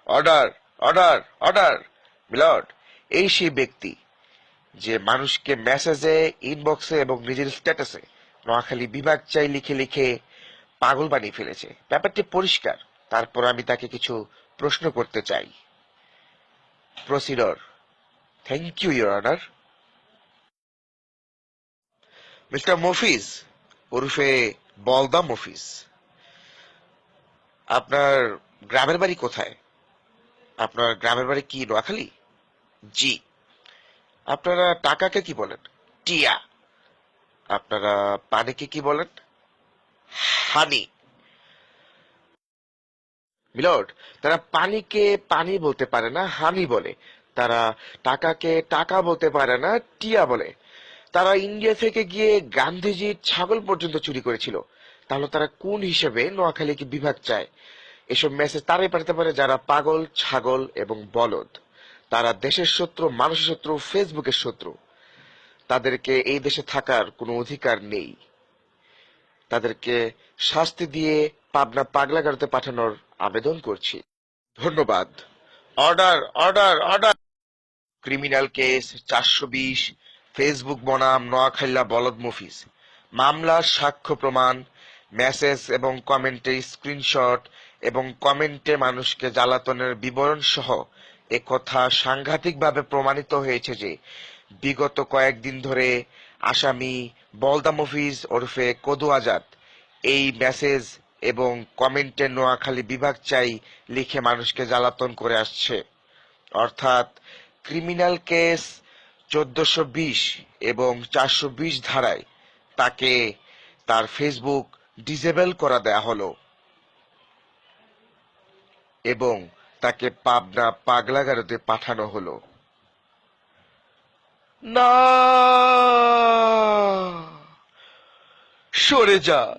Order, order, order. Milord, এই সেই ব্যক্তি যে মানুষকে মেসেজে, ইনবক্সে এবং নিজের স্ট্যাটাসে নোয়াখালী বিভাগ চাই লিখে লিখে পাগল বানিয়ে ফেলেছে। ব্যাপারটি পরিষ্কার। তারপর আমি তাকে কিছু প্রশ্ন করতে চাই। Procedure. Thank you, your honour. Mister Mofiz, ওরফে বলদা মফিজ, আপনার গ্রামের বাড়ি কোথায়? আপনার গ্রামের বাড়ি কি নোয়াখালী? জি। আপনারা টাকাকে কি বলেন? টিয়া। আপনারা পানিকে কি বলেন? হানি। মিলর্ড, তারা পানিকে পানি বলতে পারে না, হানি বলে। তারা টাকাকে টাকা বলতে পারে না, টিয়া বলে। তারা ইন্ডিয়া থেকে গিয়ে গান্ধীজির ছাগল পর্যন্ত চুরি করেছিল। তাহলে তারা কোন হিসেবে নোয়াখালীকে বিভাগ চায়? এসব মেসেজ তারাই পাঠাতে পারে যারা পাগল, ছাগল এবং বলদ। তারা দেশের শত্রু, মানুষের শত্রু, ফেসবুকের শত্রু। তাদেরকে এই দেশে থাকার কোনো অধিকার নেই। তাদেরকে শাস্তি দিয়ে পাবনা পাগলাগারদে পাঠানোর আবেদন করছি। ধন্যবাদ। Order, order, order. Criminal case 420, Facebook বনাম নোয়াখাইলা বলদ মফিজ। মামলার সাক্ষ্য প্রমাণ, মেসেজ এবং কমেন্টের স্ক্রিনশট এবং কমেন্টে মানুষকে জ্বালাতনের বিবরণ সহ একথা সাংঘাতিকভাবে প্রমাণিত হয়েছে যে বিগত কয়েকদিন ধরে আসামি বলদা মফিজ ওরফে কদু আজাদ এই মেসেজ এবং কমেন্টে নোয়াখালী বিভাগ চাই লিখে মানুষকে জ্বালাতন করে আসছে। অর্থাৎ ক্রিমিনাল কেস 1420 এবং 420 ধারায় তাকে তার ফেসবুক ডিসেবল করা দেয়া হলো এবং তাকে পাবনা পাগলাগারদে পাঠানো হলো। না, সরে যা।